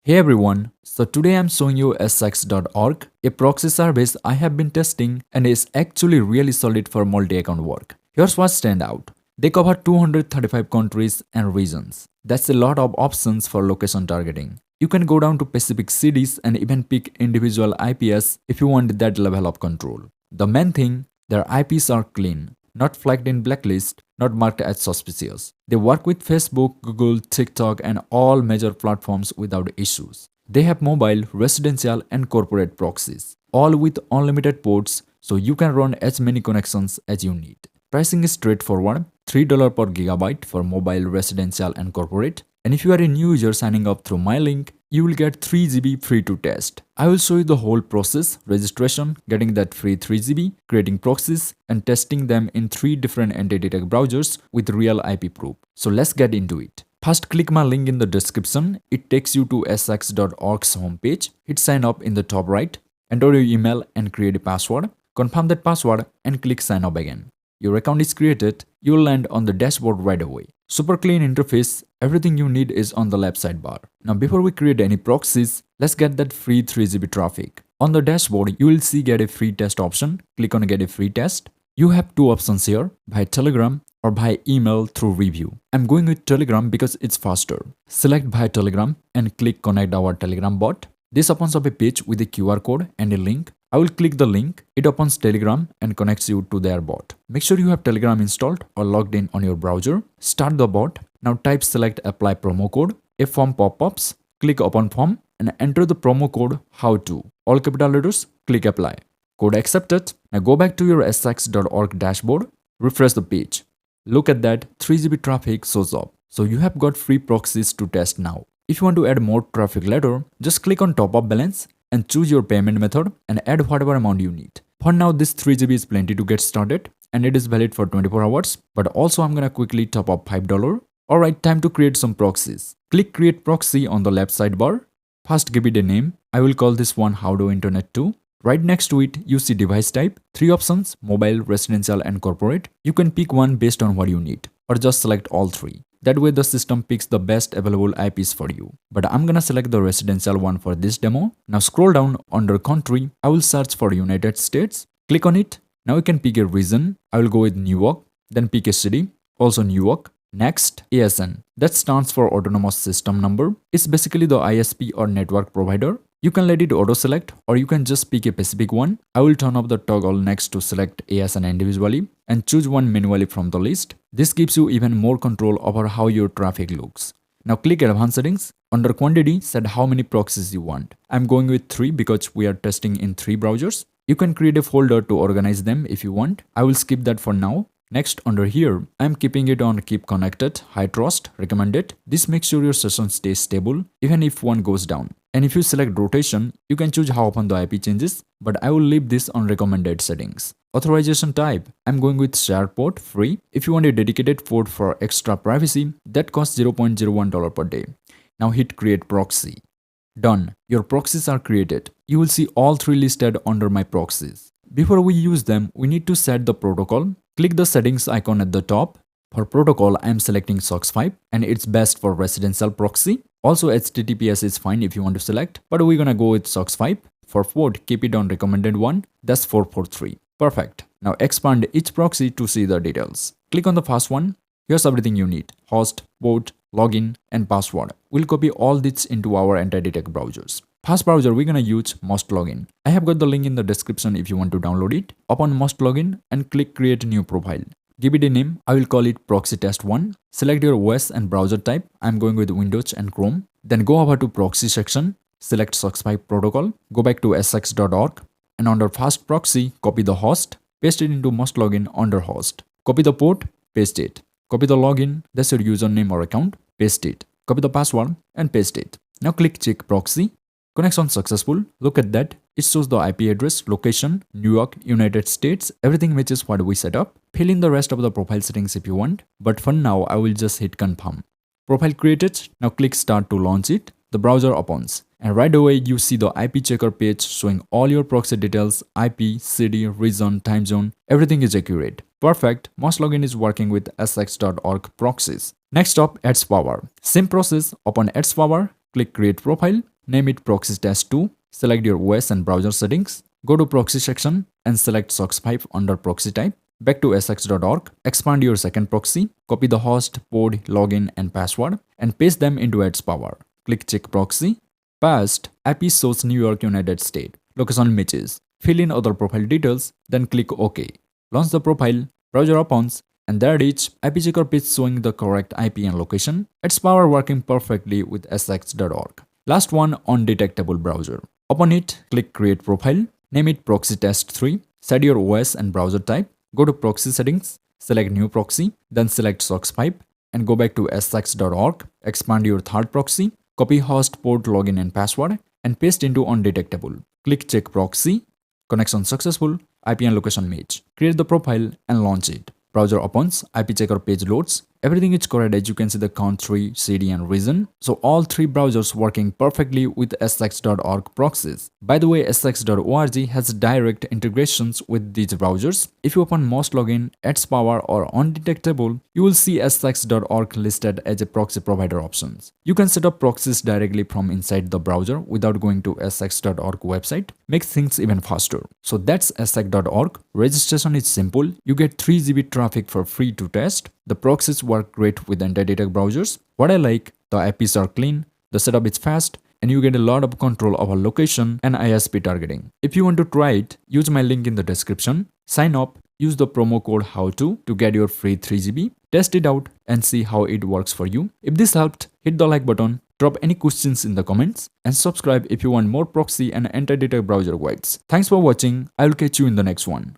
Hey everyone, so today I'm showing you sx.org, a proxy service I have been testing and is actually really solid for multi-account work. Here's what stands out. They cover 235 countries and regions. That's a lot of options for location targeting. You can go down to specific cities and even pick individual IPs if you want that level of control. The main thing, their IPs are clean, not flagged in blacklist, not marked as suspicious. They work with Facebook, Google, TikTok, and all major platforms without issues. They have mobile, residential, and corporate proxies, all with unlimited ports, so you can run as many connections as you need. Pricing is straightforward, $3 per gigabyte for mobile, residential, and corporate. And if you are a new user signing up through my link, you will get 3 GB free to test. I will show you the whole process: registration, getting that free 3 GB, creating proxies, and testing them in 3 different anti-detect browsers with real IP proof. So let's get into it. First, click my link in the description. It takes you to sx.org's homepage. Hit sign up in the top right. Enter your email and create a password. Confirm that password and click sign up again. Your account is created. You will land on the dashboard right away. Super clean interface, everything you need is on the left sidebar. Now before we create any proxies, let's get that free 3 GB traffic. On the dashboard, you will see get a free test option. Click on get a free test. You have 2 options here, by Telegram or by email through review. I'm going with Telegram because it's faster. Select by Telegram and click connect our Telegram bot. This opens up a page with a QR code and a link. I will click the link. It opens Telegram and connects you to their bot. Make sure you have Telegram installed or logged in on your browser. Start the bot. Now type select apply promo code. A form pop-ups. Click open form and enter the promo code how to. All capital letters. Click apply. Code accepted. Now go back to your sx.org dashboard. Refresh the page. Look at that, 3 GB traffic shows up. So you have got free proxies to test now. If you want to add more traffic later, just click on top up balance and choose your payment method and add whatever amount you need. For now, this 3 GB is plenty to get started and it is valid for 24 hours, but also I'm gonna quickly top up $5. Alright, time to create some proxies. Click create proxy on the left sidebar. First give it a name. I will call this one how to internet 2. Right next to it, you see device type, 3 options, mobile, residential, and corporate. You can pick one based on what you need or just select all 3. That way the system picks the best available IPs for you. But I'm gonna select the residential one for this demo. Now scroll down under country. I will search for United States. Click on it. Now you can pick a region. I will go with New York. Then pick a city. Also New York. Next, ASN. That stands for Autonomous System Number. It's basically the ISP or network provider. You can let it auto-select or you can just pick a specific one. I will turn off the toggle next to select ASN individually and choose one manually from the list. This gives you even more control over how your traffic looks. Now click Advanced Settings. Under Quantity, set how many proxies you want. I'm going with 3 because we are testing in 3 browsers. You can create a folder to organize them if you want. I will skip that for now. Next, under here, I am keeping it on Keep Connected, High Trust, Recommended. This makes sure your session stays stable even if one goes down. And if you select Rotation, you can choose how often the IP changes, but I will leave this on Recommended settings. Authorization type, I'm going with Share Port, free. If you want a dedicated port for extra privacy, that costs $0.01 per day. Now hit Create Proxy. Done. Your proxies are created. You will see all 3 listed under My Proxies. Before we use them, we need to set the protocol. Click the settings icon at the top. For protocol, I am selecting SOCKS 5 and it's best for residential proxy. Also HTTPS is fine if you want to select, but we're gonna go with SOCKS 5. For port, keep it on recommended one. That's 443. Perfect. Now expand each proxy to see the details. Click on the first one. Here's everything you need: host, port, login, and password. We'll copy all this into our anti-detect browsers. First browser, we're gonna use Mostlogin. I have got the link in the description if you want to download it. Open Mostlogin and click create new profile. Give it a name. I will call it Proxy Test 1. Select your OS and browser type. I'm going with Windows and Chrome. Then go over to Proxy section. Select SOCKS 5 protocol. Go back to sx.org. And under Fast Proxy, copy the host. Paste it into Mostlogin under host. Copy the port. Paste it. Copy the login. That's your username or account. Paste it. Copy the password and paste it. Now click Check Proxy. Connection successful. Look at that. It shows the IP address, location, New York, United States. Everything matches what we set up. Fill in the rest of the profile settings if you want. But for now, I will just hit confirm. Profile created. Now click start to launch it. The browser opens. And right away, you see the IP checker page showing all your proxy details, IP, city, region, time zone. Everything is accurate. Perfect. Mostlogin is working with sx.org proxies. Next up, AdsPower. Same process. Open AdsPower. Click create profile. name it Proxy Test 2, select your OS and browser settings, go to Proxy section and select SOCKS 5 under Proxy type. Back to sx.org, expand your second proxy, copy the host, port, login and password and paste them into AdsPower. Click Check Proxy. Passed, IP shows New York, United States. Location matches. Fill in other profile details, then click OK. Launch the profile, browser opens, and there it is, IP checker page showing the correct IP and location. AdsPower working perfectly with sx.org. Last one, Undetectable browser. Open it, click Create Profile, name it Proxy Test 3, set your OS and browser type, go to Proxy settings, select New Proxy, then select SOCKS 5 and go back to sx.org, expand your third proxy, copy host, port, login and password and paste into Undetectable. Click Check Proxy, connection successful, IP and location match. Create the profile and launch it. Browser opens, IP checker page loads. Everything is correct as you can see the country, city and region. So all three browsers working perfectly with sx.org proxies. By the way, sx.org has direct integrations with these browsers. If you open Mostlogin, AdsPower or Undetectable, you will see sx.org listed as a proxy provider options. You can set up proxies directly from inside the browser without going to sx.org website. Makes things even faster. So that's sx.org. Registration is simple. You get 3 GB traffic for free to test. The proxies work great with anti-detect browsers. What I like, the IPs are clean, the setup is fast, and you get a lot of control over location and ISP targeting. If you want to try it, use my link in the description. Sign up, use the promo code HOWTO to get your free 3 GB. Test it out and see how it works for you. If this helped, hit the like button, drop any questions in the comments, and subscribe if you want more proxy and anti-detect browser guides. Thanks for watching. I will catch you in the next one.